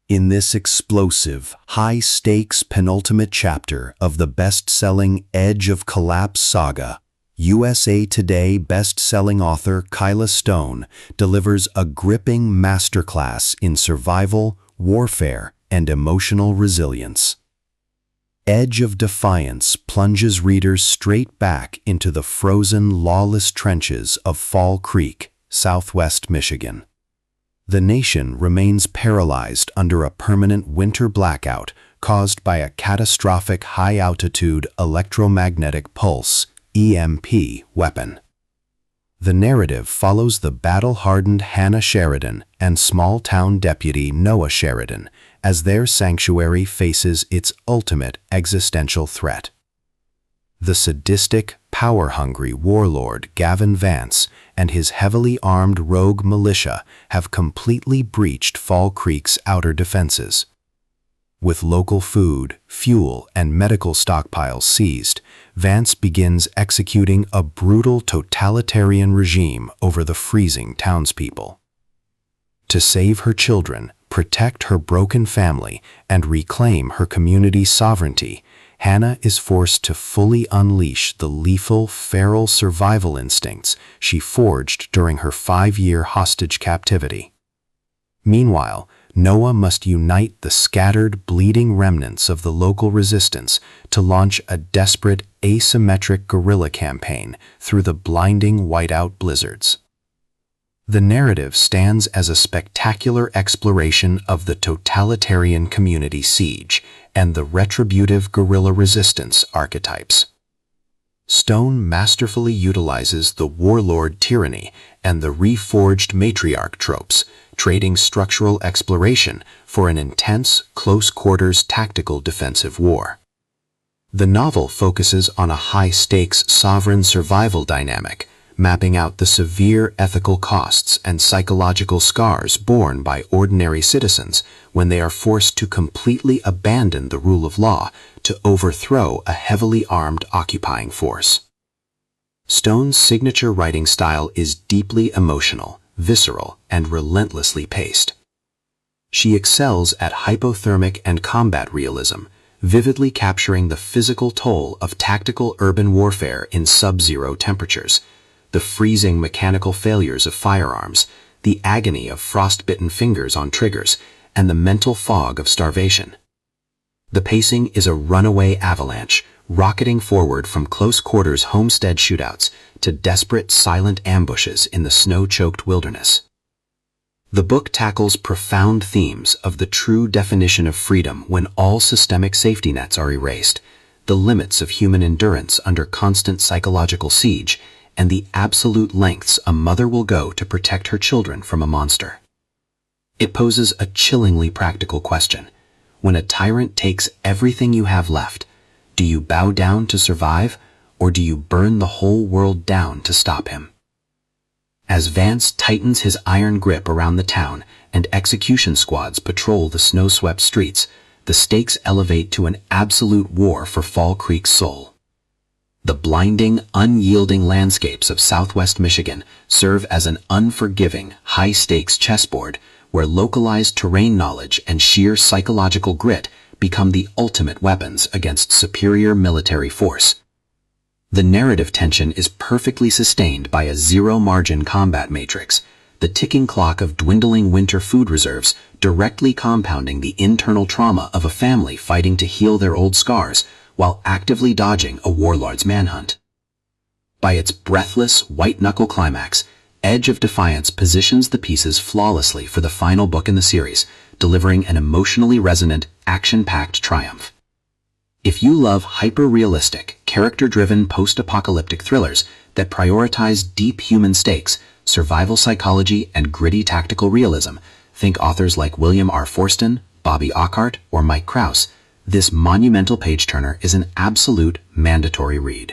In this explosive, high-stakes penultimate chapter of the best-selling Edge of Collapse saga, USA Today best-selling author Kyla Stone delivers a gripping masterclass in survival, warfare, and emotional resilience. Edge of Defiance plunges readers straight back into the frozen, lawless trenches of Fall Creek, Southwest Michigan. The nation remains paralyzed under a permanent winter blackout caused by a catastrophic high-altitude electromagnetic pulse (EMP) weapon. The narrative follows the battle-hardened Hannah Sheridan and small-town deputy Noah Sheridan as their sanctuary faces its ultimate existential threat. The sadistic, power-hungry warlord Gavin Vance and his heavily armed rogue militia have completely breached Fall Creek's outer defenses. With local food, fuel, and medical stockpiles seized, Vance begins executing a brutal totalitarian regime over the freezing townspeople. To save her children, protect her broken family, and reclaim her community's sovereignty, Hannah is forced to fully unleash the lethal, feral survival instincts she forged during her 5-year hostage captivity. Meanwhile, Noah must unite the scattered, bleeding remnants of the local resistance to launch a desperate, asymmetric guerrilla campaign through the blinding whiteout blizzards. The narrative stands as a spectacular exploration of the totalitarian community siege and the retributive guerrilla resistance archetypes. Stone masterfully utilizes the warlord tyranny and the reforged matriarch tropes, trading structural exploration for an intense, close-quarters tactical defensive war. The novel focuses on a high-stakes sovereign survival dynamic, mapping out the severe ethical costs and psychological scars borne by ordinary citizens when they are forced to completely abandon the rule of law to overthrow a heavily armed occupying force. Stone's signature writing style is deeply emotional, visceral, and relentlessly paced. She excels at hypothermic and combat realism, vividly capturing the physical toll of tactical urban warfare in sub-zero temperatures, the freezing mechanical failures of firearms, the agony of frost-bitten fingers on triggers, and the mental fog of starvation. The pacing is a runaway avalanche, rocketing forward from close-quarters homestead shootouts to desperate, silent ambushes in the snow-choked wilderness. The book tackles profound themes of the true definition of freedom when all systemic safety nets are erased, the limits of human endurance under constant psychological siege, and the absolute lengths a mother will go to protect her children from a monster. It poses a chillingly practical question. When a tyrant takes everything you have left, do you bow down to survive, or do you burn the whole world down to stop him? As Vance tightens his iron grip around the town and execution squads patrol the snow-swept streets, the stakes elevate to an absolute war for Fall Creek's soul. The blinding, unyielding landscapes of Southwest Michigan serve as an unforgiving, high-stakes chessboard where localized terrain knowledge and sheer psychological grit become the ultimate weapons against superior military force. The narrative tension is perfectly sustained by a zero-margin combat matrix, the ticking clock of dwindling winter food reserves directly compounding the internal trauma of a family fighting to heal their old scars while actively dodging a warlord's manhunt. By its breathless, white-knuckle climax, Edge of Defiance positions the pieces flawlessly for the final book in the series, delivering an emotionally resonant, action-packed triumph. If you love hyper-realistic, character-driven post-apocalyptic thrillers that prioritize deep human stakes, survival psychology, and gritty tactical realism, think authors like William R. Forstyn, Bobby Auckart, or Mike Krause, this monumental page-turner is an absolute mandatory read.